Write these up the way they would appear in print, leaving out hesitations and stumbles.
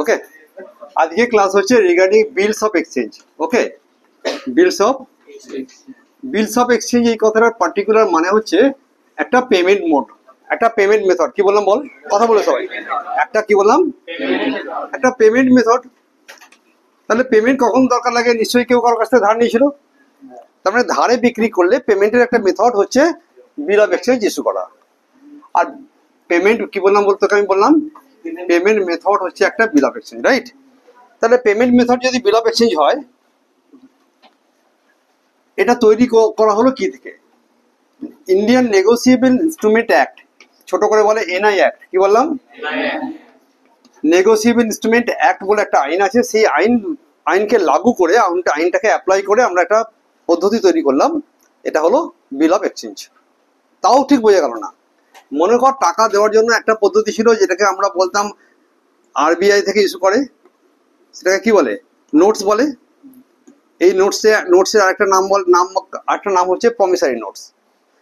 ওকে, আজকে ক্লাস হচ্ছে regarding bills of exchange. Okay, bills of exchange এই কথাটার পার্টিকুলার মানে হচ্ছে একটা পেমেন্ট মোড, একটা পেমেন্ট মেথড। কি বললাম বল, কথা বলে সবাই। একটা কি বললাম, একটা পেমেন্ট মেথড। তাহলে পেমেন্ট কখন দরকার লাগে? নিশ্চয়ই কেউ কারোর কাছ থেকে ধার নিয়েছিল। তার মানে ধারে বিক্রি করলে পেমেন্টের একটা মেথড হচ্ছে বিল অফ এক্সচেঞ্জ ইস্যু করা। আর পেমেন্ট কি বললাম বলতে, আমি বললাম পেমেন্ট মেথড হচ্ছে একটা বিল অফ এক্সচেঞ্জ, রাইট? তাহলে পেমেন্ট মেথড যদি বিল অফ এক্সচেঞ্জ হয়, এটা তৈরি করা হলো কি থেকে? ইন্ডিয়ান নেগোসিয়েবল ইনস্ট্রুমেন্ট অ্যাক্ট, ছোট করে বলে এনআই অ্যাক্ট। কি বললাম? নেগোসিয়েবল ইনস্ট্রুমেন্ট অ্যাক্ট বলে একটা আইন আছে। সেই আইনকে লাগু করে, আইনটাকে অ্যাপ্লাই করে আমরা একটা পদ্ধতি তৈরি করলাম, এটা হলো বিল অফ এক্সচেঞ্জ। তাও ঠিক বোঝা গেল না। মনে কর টাকা দেওয়ার জন্য একটা পদ্ধতি ছিল, যেটাকে আমরা বলতাম আরবিআই থেকে ইস্যু করে, সেটাকে কি বলে? নোটস বলে। এই নোটসের আরেকটা নাম হচ্ছে প্রমিসারি নোটস।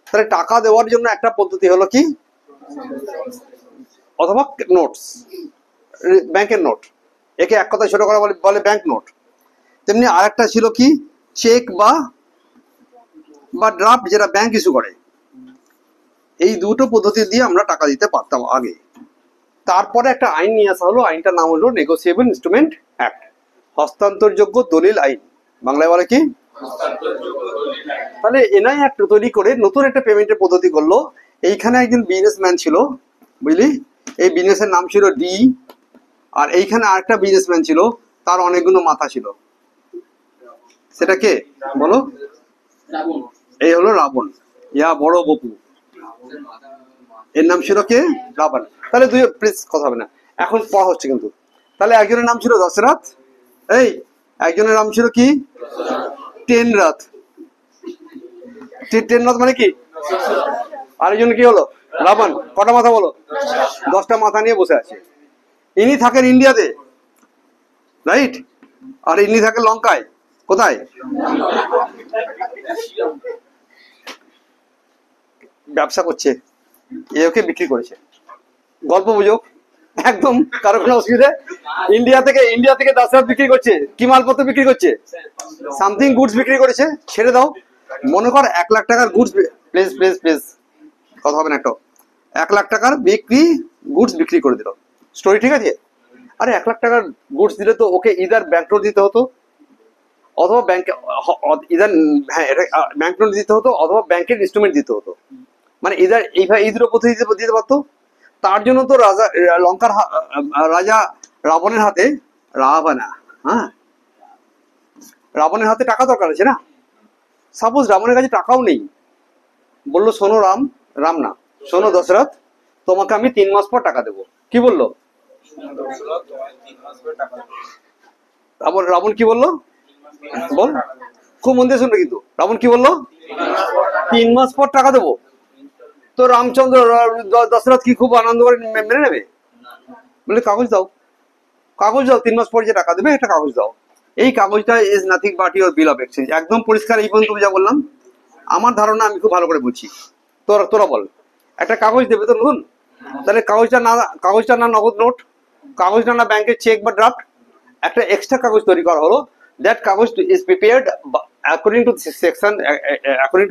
তাহলে টাকা দেওয়ার জন্য একটা পদ্ধতি হলো কি, অথবা নোটস, ব্যাংকের নোট। একে এক কথা ছোট করা বলে ব্যাংক নোট। তেমনি আরেকটা ছিল কি, চেক বা ড্রাফট, যেটা ব্যাংক ইস্যু করে। এই দুটো পদ্ধতি দিয়ে আমরা টাকা দিতে পারতাম আগে। তারপরে একটা আইন নিয়ে আসা হলো, আইনটার নাম হলো নেগোসিয়েবল ইনস্ট্রুমেন্ট অ্যাক্ট, হস্তান্তরযোগ্য দলিল আইন, বাংলায় বলে কি? তাহলে এনআই অ্যাক্ট তৈরি করে নতুন একটা পেমেন্টের পদ্ধতি করলো। এইখানে একজন বিজনেসম্যান ছিল, বুঝলি? এই বিজনেসের নাম ছিল ডি। আর এইখানে আরেকটা বিজনেসম্যান ছিল, তার অনেকগুলো মাথা ছিল। সেটা কে বলো? এই হলো রাবণ, ইয়া বড় বপু। এর নাম ছিল কে? রাবণ। তাহলে দুই প্লিজ কথা হবে না, এখন পড়া হচ্ছে কিন্তু। তাহলে একজনের নাম ছিল দশরথ, এই একজনের নাম ছিল কি? টেনরথ। টেনরথ মানে কি? আরেকজন কি হলো? রাবণ। কটা মাথা বলো? 10টা মাথা নিয়ে বসে আছে। ইনি থাকেন ইন্ডিয়াতে, রাইট? আর ইনি থাকেন লঙ্কায়। কোথায়? ব্যবসা করছে, এ ওকে বিক্রি করেছে। গল্প বুঝো, একদম কারো কোনো অসুবিধা। ইন্ডিয়া থেকে দশরথ বিক্রি করছে। কি মালপত্র বিক্রি করছে? সামথিং গুডস বিক্রি করেছে। ছেড়ে দাও, মনে কর 1 লাখ টাকার গুডস, প্লিজ কথা হবে না একটা। 1 লাখ টাকার গুডস বিক্রি করে দিল। স্টোরি ঠিক আছে? আরে 1 লাখ টাকার গুডস দিলে তো ওকে ইদার ব্যাংক নোট দিতে হতো, অথবা ব্যাংক নোট দিতে হতো, অথবা ব্যাংকের ইনস্ট্রুমেন্ট দিতে হতো। মানে এইভাবে এই দুটো পদ্ধতি দিতে পারতো। তার জন্য তো লঙ্কার রাজা রাবণের হাতে রাবণের হাতে টাকা দরকার আছে না? সাপোজ রাবণের কাছে টাকাও নেই, বললো শোনো শোনো দশরথ, তোমাকে আমি 3 মাস পর টাকা দেবো। কি বললো রাবণ? কি বললো বল, খুব মন দিয়ে শুনবে কিন্তু। রাবণ কি বললো? 3 মাস পর টাকা দেবো। তো রামচন্দ্র দশরথ কি খুব আনন্দ করে মেনে নেবে? বলে কাগজ দাও 3 মাস পর যে টাকা দেবে, একটা কাগজ দাও। এই কাগজটা is nothing but your bill of exchange. একদম পরিষ্কার। এই পর্যন্ত যা বললাম আমার ধারণা, আমি খুব ভালো করে বলছি। তোরা বল, একটা কাগজ দেবে তো নতুন। তাহলে কাগজটা না নগদ নোট, কাগজটা না ব্যাংকের চেক বা ড্রাফট, একটা এক্সট্রা কাগজ তৈরি করা হলো। দ্যাট কাগজ is prepared according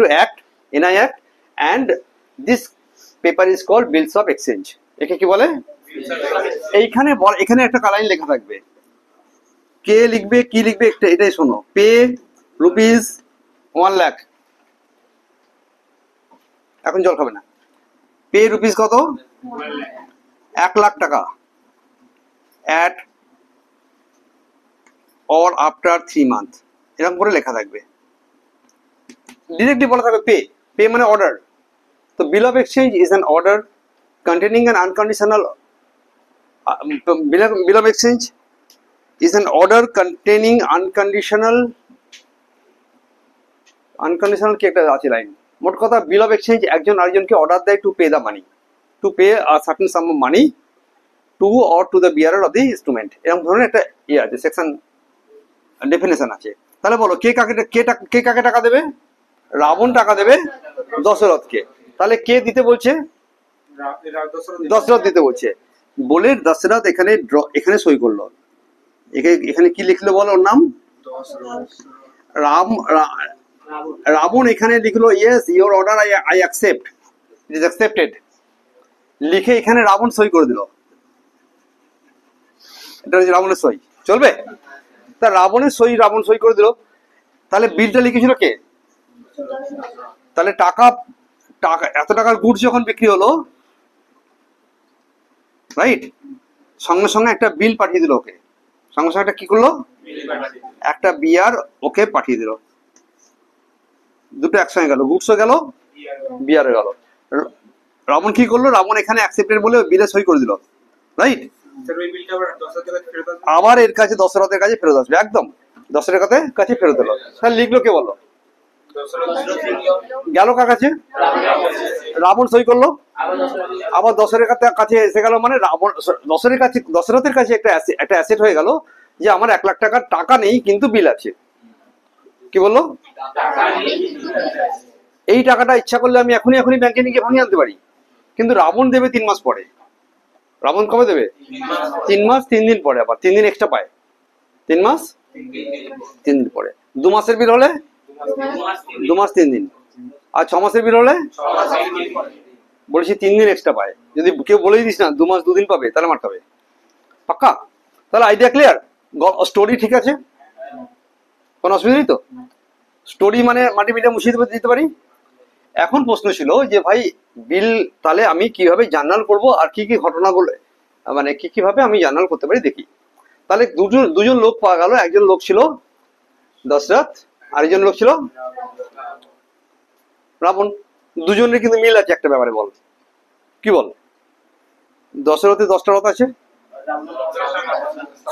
to act, NI act, and this paper is called bills of exchange. একে কি বলে? এখানে একটা লাইন লেখা থাকবে। কে লিখবে, কি লিখবে, এটাই শোনো। Pay rupees 1 lakh. এখন জল খাবে না। পে রুপিস কত? 1 লাখ টাকা। অ্যাট অর আফটার 3 মান্থ, এরকম করে লেখা থাকবে। ডিরেক্টলি বলা থাকবে পে মানে অর্ডার। তো বিল of exchange is an order containing an unconditional bill of exchange is an order containing unconditional কি একটা আছে লাইন। মোট কথা, বিল অফ এক্সচেঞ্জ একজন আরেকজনকে অর্ডার দেয় to pay the money, to pay a certain some of money to or to the bearer of the instrument. এরকম ধরনের একটা আছে, সেকশন ডেফিনেশন আছে। তাহলে বলো, কে কাকে টাকা দেবে? রাবণ টাকা দেবে দশরথকে। তাহলে কে দিতে বলছে? দশরথ দিতে বলছে। বলে দশরথ এখানে এখানে সই করলো। এখানে কি লিখলো বলো ওর নাম? রাবণ এখানে লিখলো yes your order I accept, it is accepted, লিখে এখানে রাবণ সই করে দিল। এটা হচ্ছে রাবণের সই, চলবে? তা রাবণের সই, রাবণ সই করে দিল, তাহলে বিলটা লিখেছিল কে? তাহলে টাকা এত টাকার গুডস যখন বিক্রি হলো, রাইট, সঙ্গে সঙ্গে একটা বিল পাঠিয়ে দিল ওকে, সঙ্গে সঙ্গে একটা কি করলো, একটা বিয়ার ওকে পাঠিয়ে দিল। দুটো একসঙ্গে গেল, গুডসও গেল, বিয়ারও গেল। রাবণ কি করলো? রাবণ এখানে অ্যাকসেপ্টেড বলে বিলে সই করে দিল, রাইট। আবার এর কাছে দশরথের কাছে ফেরত আসবে, একদম দশরথের কাছে ফেরত এলো। তাহলে লিখলো কে বলো? গেল কার কাছে? রাবণ সই করলো, আবার দশরথের কাছে এসে গেল, মানে রাবণ দশরথের কাছে একটা অ্যাসেট হয়ে গেল যে আমার 1,00,000 টাকার টাকা নেই কিন্তু বিল আছে। কি বললো? এই টাকাটা ইচ্ছা করলে আমি এখনই ব্যাংকে নিয়ে গিয়ে ভাঙিয়ে আনতে পারি, কিন্তু রাবণ দেবে 3 মাস পরে। রাবণ কবে দেবে? 3 মাস 3 দিন পরে, আবার 3 দিন এক্সট্রা পায়। 3 মাস 3 দিন পরে। 2 মাসের বিল হলে 2 মাস 3 দিন, আর 6 মাসের বিল হলে বলেছি 3 দিন এক্সট্রা পায়। যদি কেউ বলে দিস না 2 মাস 2 দিন পাবে, তাহলে মারতে হবে। পাক্কা? তাহলে আইডিয়া ক্লিয়ার? স্টোরি ঠিক আছে, কোনো অসুবিধা নেই তো? স্টোরি মানে মাটি মিটা মুছিয়ে দিতে পারি। এখন প্রশ্ন ছিল যে ভাই বিল তাহলে আমি কিভাবে জার্নাল করব, আর কি কি ঘটনাগুলো মানে কিভাবে আমি জার্নাল করতে পারি দেখি। তাহলে দুজন লোক পাওয়া গেল। একজন লোক ছিল দশরথ, আরেকজন লোক ছিল রাবণ। দুজনের কিন্তু মিল আছে একটা ব্যাপারে, বল কি বল? দশরথের 10টা রথ আছে,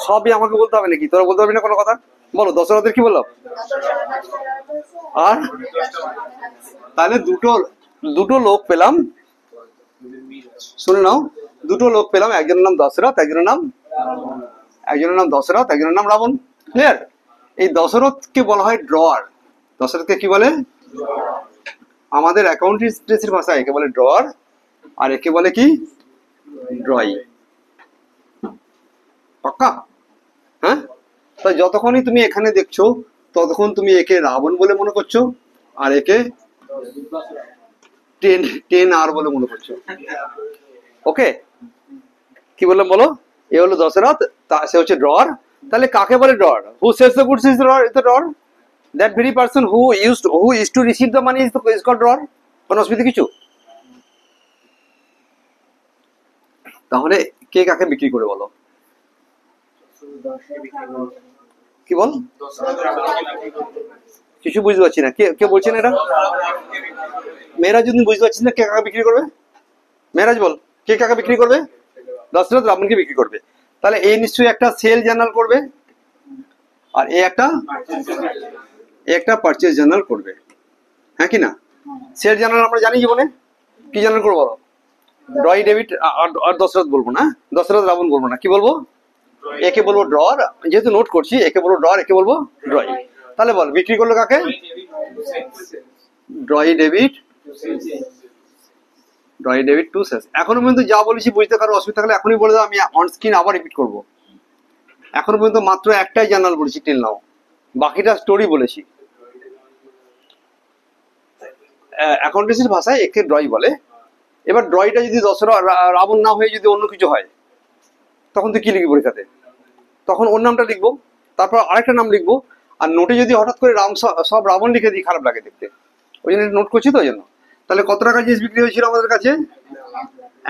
সবই আমাকে বলতে হবে নাকি? তোরা বলতে পারবি না কোনো কথা? বলো দশরথের কি বললো? আর তাহলে দুটো লোক পেলাম, শুনে নাও, দুটো লোক পেলাম, একজনের নাম দশরথ, একজনের নাম দশরথ, একজনের নাম রাবণ। ক্লিয়ার? এই দশরথকে বলা হয় ড্রয়ার। দশরথকে কি বলে? আমাদের অ্যাকাউন্টেন্সির ভাষায় একে বলে ড্রয়ার, আর একে বলে কি? ড্রয়িং। পাক্কা? হ্যাঁ। তাই যতক্ষণই তুমি এখানে দেখছো ততক্ষণ তুমি একে রাবণ বলে মনে করছো, আর একে 10R বলে মনে করছো। ওকে, কি বললাম বলো? এ হলো দশরথ, সে হচ্ছে ড্রয়ার। তাহলে কাকে বলে drawer? Who sells the goods is the drawer. That very person who is to receive the money is called drawer. কোনো অসুবিধা কিছু? তাহলে কে কাকে বিক্রি করে বলো? কি বল? কিছু বুঝতে পারছি না, কে বলছেন এটা? মেয়েরাজ, যদি বুঝতে পারছিস না কে কাকে বিক্রি করবে? মেয়েরাজ বল, কে কাকে বিক্রি করবে? দশরথ রাবণকে বিক্রি করবে। তাহলে এই নিশ্চয়ই একটা সেল জার্নাল করবে, আর একটা পারচেজ জার্নাল করবে, হ্যাঁ কি না? সেল জার্নাল আমরা জানি জীবনে কি জার্নাল করবো বলো? Draw debit. আর দশরথ বলবো না, দশরথ রাবণ বলবো না, কি বলবো? একে বলবো ড্রয়ার, যেহেতু নোট করছি একে বলবো ড্রয়ার, একে বলবো ড্রয়। তাহলে বল বিক্রি করলো কাকে? Drawee debit to sales. এখনো পর্যন্ত যা বলেছি বুঝতে কারো অসুবিধা থাকলে এখনই বলে দাও, আমি অন স্ক্রিন আবার রিপিট করবো। এখনো পর্যন্ত মাত্র একটাই জার্নাল বলেছি টিল নাও, বাকিটা স্টোরি বলেছি। অ্যাকাউন্টেন্সির ভাষায় একে ড্রয় বলে। এবার ড্রয়টা যদি রাবণ না হয়ে যদি অন্য কিছু হয়, তখন তুই কি লিখবি পরীক্ষাতে? তখন ওর নামটা লিখবো, তারপর আরেকটা নাম লিখবো। আর নোটে যদি হঠাৎ করে সব রাবণ লিখে দিই, খারাপ লাগে দেখতে, ওই জন্য নোট করছি তো ওই জন্য। তাহলে কত টাকার জিনিস বিক্রি হয়েছিল আমাদের কাছে?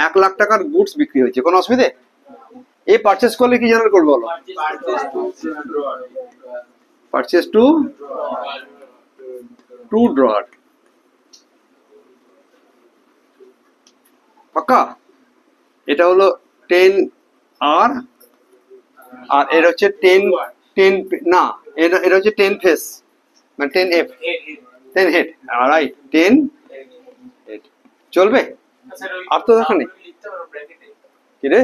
1,00,000 টাকার গুডস বিক্রি হয়েছে। কোনো অসুবিধে? এই পারচেস করলে কি জার্নাল করবে বলো? Purchase to drawer. পাক্কা? এটা হলো 10R, আর এটা হচ্ছে 10 না, এটা হচ্ছে 10 ফেস, মানে 10F, 10 হেড, রাইট, 10 হেড। চলবে? আর তো দেখা নেই কি রে,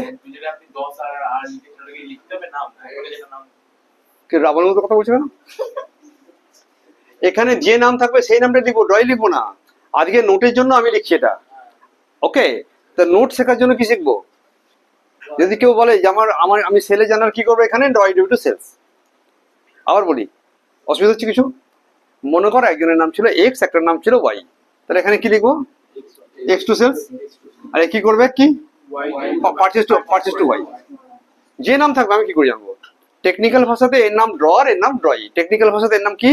রাবণের মতো কথা বলছে কেন? এখানে যে নাম থাকবে সেই নামটা লিখবো, ড্রয় লিখবো না। আজকে নোটের জন্য আমি লিখছি এটা। ওকে, তা নোট শেখার জন্য কি শিখবো? যদি কেউ বলে যে আমি সেলে জানার কি করবো, এখানে ড্রয় ডেবিট টু সেলস। আবার বলি, অসুবিধা হচ্ছে কিছু? মনে করো একজনের নাম ছিল এক্স, একটার নাম ছিল ওয়াই, তাহলে এখানে কি লিখবো? X two sales. আর কি করবে? কি পারচেজ টু ওয়াই। যে নাম থাকবে আমি কি করে জানবো? টেকনিক্যাল ভাষাতে এর নাম ড্র, এর নাম ড্রয়। টেকনিক্যাল ভাষাতে এর নাম কি?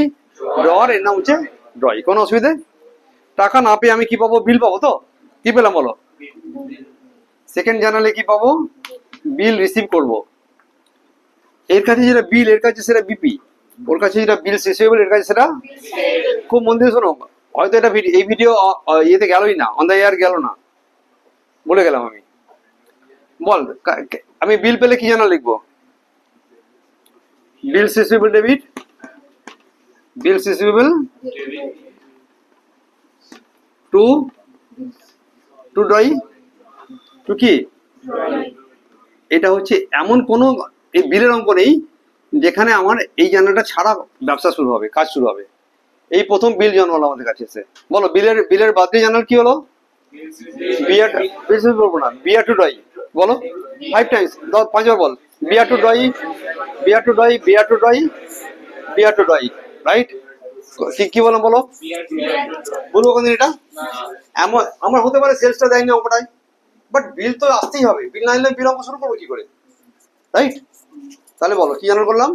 ড্র, এর নাম হচ্ছে ড্রয়। কোনো অসুবিধে? টাকা না পেয়ে আমি কি পাবো? বিল পাবো। তো কি পেলাম বলো? সেকেন্ড জার্নালে কি পাবো? বিল রিসিভ করব। এর কাছে যেটা বিল, এর কাছে সেটা বিপি। ওর কাছে যেটা বিল রিসিভেবল, এর কাছে সেটা। খুব মন দিয়ে শোনো, হয়তো এটা এই ভিডিও ইয়েতে গেলই না, অন দ্য এয়ার গেল না, বলে গেলাম আমি। বল, আমি বিল পেলে কি জানা লিখবো? Bill receivable debit, bill receivable to to drawer to কি? এটা হচ্ছে এমন কোনো এই বিলের অঙ্ক নেই যেখানে আমার এই জার্নালটা ছাড়া ব্যবসা শুরু হবে, কাজ শুরু হবে। এই প্রথম বিল জন্মালো আমাদের কাছে এসে। বলো, বিলের বাদ দিয়ে জার্নাল কি হলো? বিআর বলবো না, বিআর টু ড্রয়। বলো 5 টাইমস, 5 বার বল। BR to drawer, BR to drawer, BR to drawer, BR to drawer, right? কি বলো বলো, বলবো কোন এটা? এমন আমার হতে পারে সেলসটা দেয়নি অঙ্কটায়, বাট বিল তো আসতেই হবে। বিল না এলে বিল অঙ্ক শুরু করবো কি করে, রাইট? তাহলে বলো কি জানার করলাম?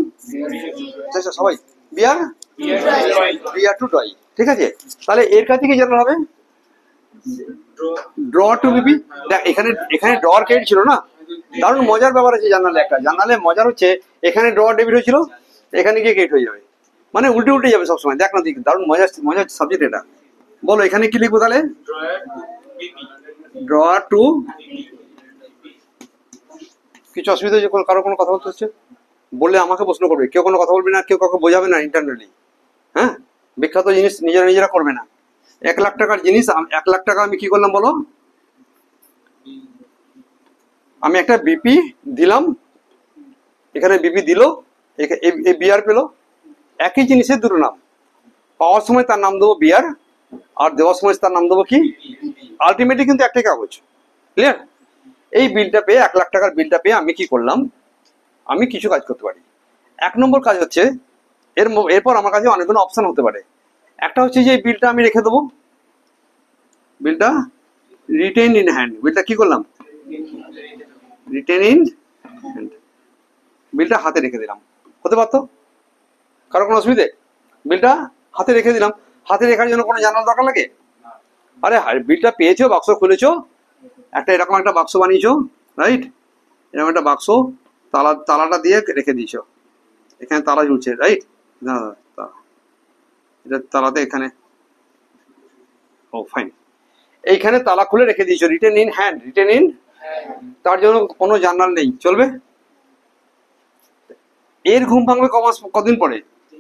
সবাই বিআর টু ড্রয়, ঠিক আছে? তাহলে এর কাছে কি জানার হবে? Draw to BP. দেখ এখানে ড্রর ক্রেডিট ছিল না, দারুণ মজার ব্যাপার আছে জানালে। একটা জানালে মজার হচ্ছে, এখানে ড্র ডেবিট হয়েছিল, এখানে গিয়ে ক্রেডিট হয়ে যাবে, মানে উল্টে উল্টে যাবে সবসময়। দেখ না, দারুণ মজার সাবজেক্ট এটা। বলো এখানে কি লিখবো তাহলে? Draw to. কিছু অসুবিধা হচ্ছে? কারো কোনো কথা বলতে হচ্ছে বললে আমাকে প্রশ্ন করবে, কেউ কোনো কথা বলবে না, কেউ কাউকে বোঝাবে না ইন্টারনালি। হ্যাঁ, বিখ্যাত জিনিস নিজেরা করবে না। 1 লাখ টাকার জিনিস, 1 লাখ টাকা আমি কি করলাম বলো? আমি একটা বিপি দিলাম, এখানে বিপি দিল, এই বিআর পেলো। একই জিনিসের দুটো নাম, পাওয়ার সময় তার নাম দেবো বিআর, আর দেওয়ার সময় তার নাম দেবো কি? আলটিমেটলি কিন্তু একটাই কাগজ। ক্লিয়ার? এই বিলটা পেয়ে, 1 লাখ টাকার বিলটা পেয়ে আমি কি করলাম? আমি কিছু কাজ করতে পারি। 1 নম্বর কাজ হচ্ছে, এরপর আমার কাছে অনেকগুলো অপশন হতে পারে। একটা হচ্ছে যে এই বিলটা আমি রেখে দেবো, বিলটা রিটেন ইন হ্যান্ড। বিলটা কি করলাম? রিটেন ইন হ্যান্ড, বিলটা হাতে রেখে দিলাম। হতে পারতো, কারো কোনো অসুবিধে? বিলটা হাতে রেখে দিলাম। হাতে রেখার জন্য কোনো জানার দরকার লাগে? আরে বিলটা পেয়েছো, বাক্স খুলেছো, এরকম একটা বাক্স বানিয়েছো, রাইট? এরকম একটা বাক্স, তালাটা দিয়ে রেখে দিয়েছো, এখানে তালা ঝুলছে, রাইট? না, এটা তালাতে এখানে, ও ফাইন, এইখানে তালা খুলে রেখে দিয়েছো, written in hand, written in. তার জন্য কোনো জার্নাল নেই, চলবে? এর ঘুম ভাঙবে কদিন পরে?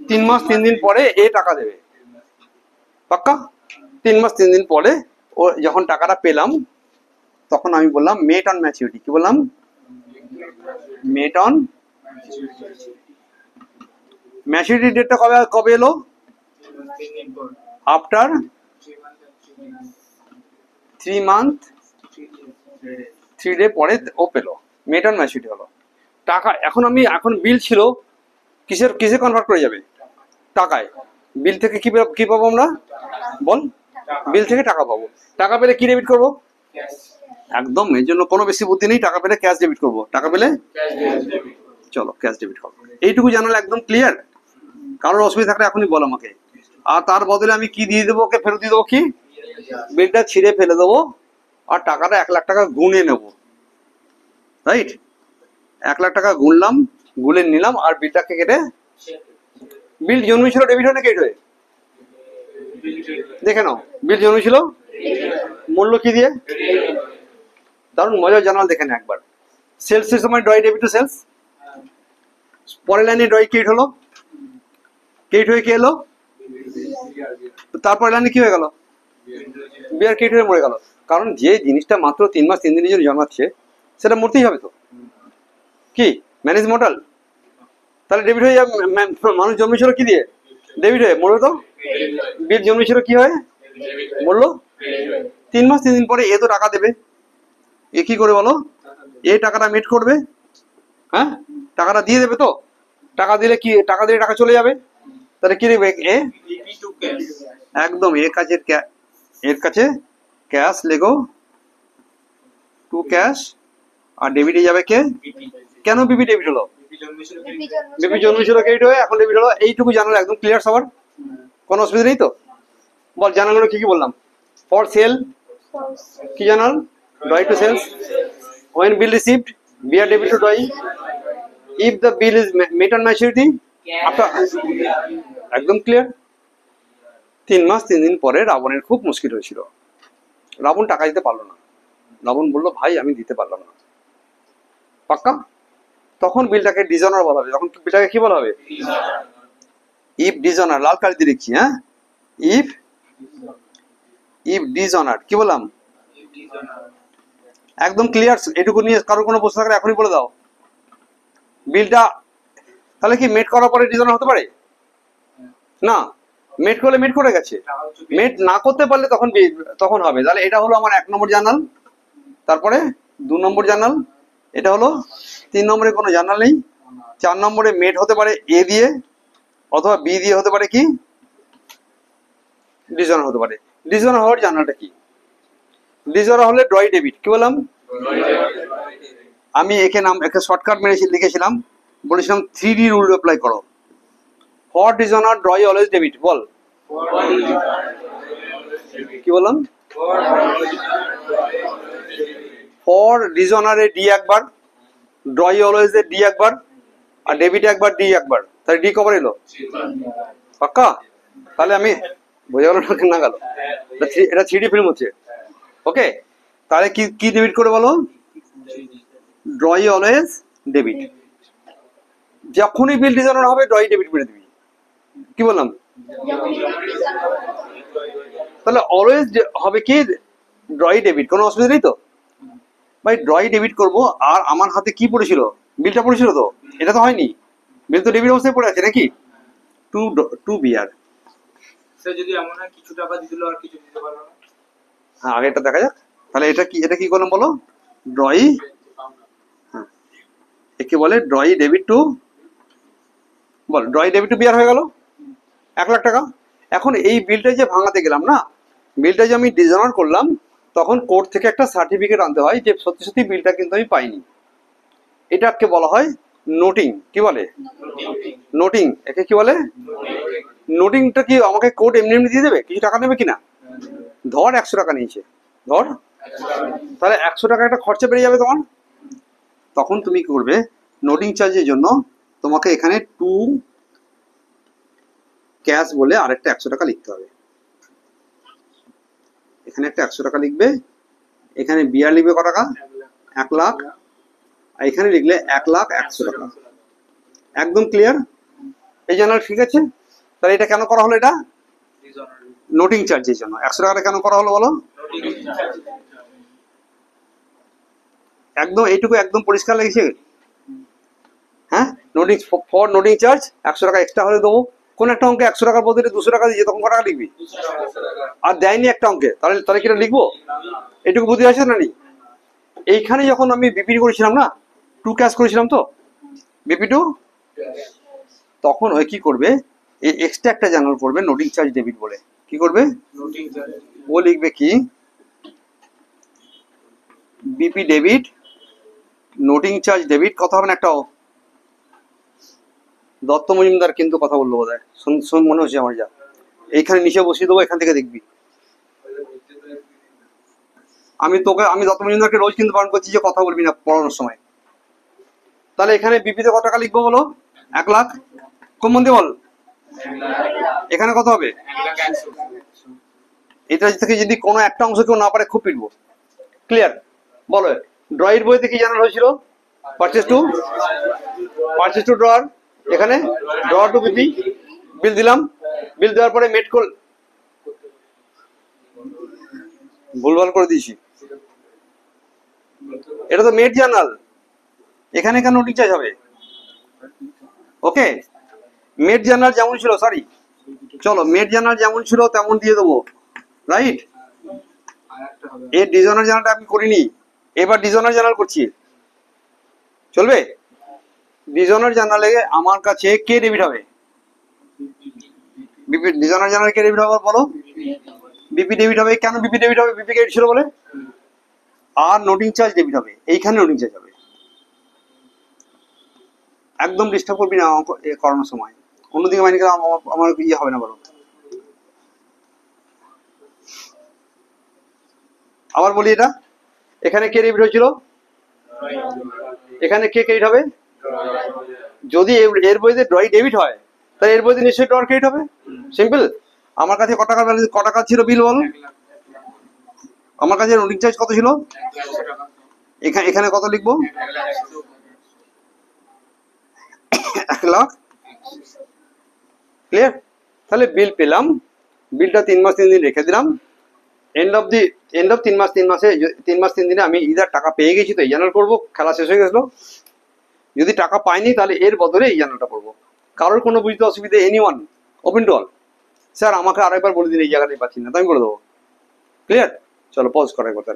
3 মাস 3 দিন পরে এ টাকা দেবে, পাক্কা? 3 মাস 3 দিন পরে ও যখন টাকাটা পেলাম, তখন আমি বললাম মেট অন ম্যাচুরিটি। কি বললাম? মেট অন ম্যাচুরিটি। ডেটটা কবে এলো? আফটার 3 মান্থ 3 ডে পরে ও পেলো, মেট অন ম্যাচুরিটি হলো। টাকা এখন বিল ছিল, কিসে কনভার্ট করে যাবে? টাকায়। বিল থেকে কি পাবো আমরা? বল, বিল থেকে টাকা পাবো। টাকা পেলে কি ডেবিট করবো? একদম, এর জন্য কোনো বেশি বুদ্ধি নেই। টাকা পেলে ক্যাশ ডেবিট করবো, টাকা পেলে চলো ক্যাশ ডেবিট করবো। এইটুকু জানালে একদম ক্লিয়ার। কারোর অসুবিধা থাকলে এখনই বল আমাকে। আর তার বদলে আমি কি দিয়ে দেবো? ওকে ফেরত দিয়ে দেবো কি? বিলটা ছিঁড়ে ফেলে দেবো, আর টাকাটা 1 লাখ টাকা গুনে নেবো, রাইট? 1 লাখ টাকা গুনলাম, গুলে নিলাম, আর বিলটাকে কেটে। বিল জন্মেছিল ডেবিট হয়ে না ক্রেডিট হয়ে? দেখে নাও, বিল জন্মেছিল মূল্য কি দিয়ে? দারুণ মজার জানাল, দেখে না একবার। সেলসের সময় ড্রয় ডেবিট টু সেলস, পরের লাইনে ড্রয় ক্রেডিট হলো, ক্রেডিট হয়ে কি এলো? তারপর লাইনে কি হয়ে গেল? বিআর ক্রেডিট হয়ে মরে গেল। কারণ যে জিনিসটা মাত্র 3 মাস 3 দিনের জন্য জন্মাচ্ছে, সেটা মরতেই হবে তো। কি ম্যানেজ মডেল? তাহলে ডেবিট হয়ে যাবে। মানুষ জন্মেছিল কি দিয়ে? ডেবিট হয়ে। মরবে তো? বিল জন্মেছিল কি হয়ে? মরলো। 3 মাস 3 দিন পরে এ তো টাকা দেবে, এ কি করে বলো? এই টাকাটা মেট করবে, হ্যাঁ টাকাটা দিয়ে দেবে তো, টাকা দিলে কি টাকা দিলে টাকা চলে যাবে, তাহলে কি দেবে এ, একদম এর কাছে ক্যাশ লেগো টু ক্যাশ, আর ডেবিটে যাবে কে, কেন বিপি ডেবিট হলো, বিপি জন্মেছিল ক্রেডিট হয়ে এখন ডেবিট হলো, এইটুকু জানালে একদম ক্লিয়ার সবার, কোনো অসুবিধা নেই তো। বল জানাগুলো কি কি বললাম, ফর সেল কি জানাল, drawee to sales, when bill received bear debit to drawee, if the bill is met on maturity after, একদম ক্লিয়ার। 3 মাস 3 দিন পরে রাবণের খুব মুশকিল হয়েছিল, রাবণ টাকা দিতে পারলো না, রাবণ বললো ভাই আমি দিতে পারলাম না, পাক্কা, তখন বিলটাকে ডিজনার বলা হবে, তখন বিলটাকে কি বলা হবে, ইফ ডিজনার, লাল কালি দিয়ে লিখছি, হ্যাঁ ইফ ডিজনার কি বললাম, একদম ক্লিয়ার, এটুকু নিয়ে কারোর কোনো প্রশ্ন থাকলে এখনই বলে দাও। বিলটা তাহলে কি মেট করার পরে ডিজনার হতে পারে না, মেট করলে মেট করে গেছে, মেট না করতে পারলে তখন তখন হবে। তাহলে এটা হলো আমার 1 নম্বর জার্নাল, তারপরে 2 নম্বর জার্নাল, এটা হলো 3 নম্বরে কোনো জার্নাল নেই, 4 নম্বরে মেট হতে পারে এ দিয়ে অথবা বি দিয়ে, হতে পারে কি ডিজনার হতে পারে। ডিজনার হওয়ার জার্নালটা কি, ডিজনার হলে ড্রই ডেবিট, কি বললাম, আমি একে নাম একটা শর্টকাট মেরে লিখেছিলাম, বলেছিলাম 3D রুল অ্যাপ্লাই করো, for dishonour draw always debit, বল কি বললাম, ফর ডিজনারে ডি একবার, ড্রই অলওয়েজ এ ডি একবার, আর ডেবিট একবার ডি একবার, তাহলে ডি কবার এলো, পাক্কা। তাহলে আমি বোঝা গেল না গেল, এটা 3D ফিল্ম হচ্ছে, ওকে। তাহলে কি কি ডেবিট করে বলো, ড্রই অলওয়েজ ডেবিট, যখনই বিল ডিজনার হবে ড্রই ডেবিট করে দিবি, কি বললাম, তাহলে অলওয়েজ হবে কি ড্রই ডেবিট, কোনো অসুবিধা নেই তো ভাই, ড্রই ডেবিট করব। আর আমার হাতে কি পড়েছিল, বিলটা পড়েছিল তো, এটা তো হয়নি, বিল তো ডেবিট অবস্থায় পড়ে আছে নাকি, টু বিআর, যদি এমন হয় কিছু টাকা দিল আর কিছু দিতে পারলো না, হ্যাঁ আগে এটা দেখা যাক। তাহলে এটা কি করলাম বলো, ড্রই, হ্যাঁ একে বলে ড্রই ডেবিট টু, বল ড্রই ডেবিট টু বিআর হয়ে গেল 1 লাখ টাকা। এখন এই বিলটা যে ভাঙাতে গেলাম না, বিলটা যে আমি ডিজনার করলাম, তখন কোর্ট থেকে একটা সার্টিফিকেট আনতে হয় যে সত্যি সত্যি বিলটা কিন্তু আমি পাইনি, এটাকে বলা হয় নোটিং, কি বলে নোটিং, একে কি বলে নোটিংটা। কি আমাকে কোর্ট এমনি এমনি দিয়ে দেবে, কিছু টাকা নেবে কিনা, ধর 100 টাকা নিয়েছে, ধর, তাহলে 100 টাকা একটা খরচা বেড়ে যাবে তোমার, তখন তুমি কি করবে, নোটিং চার্জের জন্য তোমাকে এখানে টু ক্যাশ বলে আরেকটা 100 টাকা লিখতে হবে, এখানে একটা 100 টাকা লিখবে, এখানে বিআর লিখবে কত টাকা, 1 লাখ, আর এখানে লিখলে 1,01,00,000 টাকা, একদম ক্লিয়ার, এই জানাল ঠিক আছে। তাহলে এটা কেন করা হলো, এটা নোটিং চার্জের জন্য 100 টাকাটা কেন করা হলো বলো, একদম এইটুকু একদম পরিষ্কার লেগেছে, হ্যাঁ নোটিং, ফর নোটিং চার্জ 100 টাকা এক্সট্রা হলে দেবো, কোন একটা অঙ্কে 100 টাকার বদলে 200 টাকা দিয়ে তখন কত টাকা লিখবি, আর দেয়নি একটা অঙ্কে, তাহলে তাহলে কিটা লিখবো, এইটুকু বুদ্ধি আছে না নি। এইখানে যখন আমি বিপি করেছিলাম না, টু ক্যাশ করেছিলাম তো, বিপি টু, তখন ওই কি করবে, এই এক্সট্রা একটা জার্নাল করবে নোটিং চার্জ ডেবিট বলে, কি করবে, ও লিখবে কি BP debit noting charge debit, কথা হবে না একটাও, দত্ত মজুমদার কিন্তু কথা বললো বোধ হয়, মনে হচ্ছে আমার, যা এইখানে নিচে বসিয়ে দেবো, এখান থেকে দেখবি, আমি দত্ত মজুমদারকে রোজ কিন্তু বারণ করছি যে কথা বলবি না পড়ানোর সময়। তাহলে এখানে বিপিতে কত টাকা লিখবো বলো, 1 লাখ, কোন মন্দির বল, এখানে কত হবে, এটা থেকে যদি কোনো একটা অংশ কেউ না পারে খুব পিটবো, ক্লিয়ার, বলো ড্রয়ের বইতে কি জানানো হয়েছিল, পারচেজ টু ড্রয়ার, এখানে ড্রয়ার টু বিপি, বিল দিলাম, বিল দেওয়ার পরে মেট কল, ভুলভাল করে দিয়েছি, এটা তো মেট জার্নাল, এখানে কেন নোটিং চার্জ হবে, ওকে। মেট জার্নাল যেমন ছিল, সরি চলো মেট জার্নাল যেমন ছিল তেমন দিয়ে দেবো, রাইট। এর ডিজনার জার্নালটা আমি করিনি, এবার ডিজনার জার্নাল করছি, চলবে? ডিজনার জানালে আমার কাছে কে ডেবিট হবে? বিপি। ডিজনার জানালে কে ডেবিট হবে বলো? বিপি ডেবিট হবে। কেন বিপি ডেবিট হবে? বিপি ক্রেডিট ছিল বলে। আর নোটিং চার্জ ডেবিট হবে, এইখানে নোটিং চার্জ হবে। একদম ডিস্টার্ব করবি না করানোর সময়, অন্যদিকে মাইনে গেলে আমার ইয়ে হবে না বলো। আবার বলি, এটা এখানে কে ডেবিট হয়েছিল, এখানে কে ক্রেডিট হবে? যদি এর বইতে ড্রই ডেবিট হয় তাহলে এর বইতে নিশ্চয়ই ড্রর ক্রেডিট হবে। সিম্পল। আমার কাছে ক টাকা ব্যালেন্স, ক টাকা ছিল বিল বল? আমার কাছে নোটিং চার্জ কত ছিল? এখানে কত লিখবো? 1 লাখ। ক্লিয়ার? তাহলে বিল পেলাম, বিলটা 3 মাস 3 দিন রেখে দিলাম। এন্ড অফ 3 মাস 3 মাসে 3 মাস 3 দিনে আমি ইদার টাকা পেয়ে গেছি তো এই জার্নাল করবো, খেলা শেষ হয়ে গেছিল। যদি টাকা পাইনি তাহলে এর বদলে এই জার্নালটা করবো। কারোর কোনো বুঝতে অসুবিধা? Anyone? Open to all. Sir আমাকে আরেকবার বলে দিন এই জায়গাটাই পাচ্ছি না, তো আমি করে দেবো। ক্লিয়ার? চলো পজ করার কথা।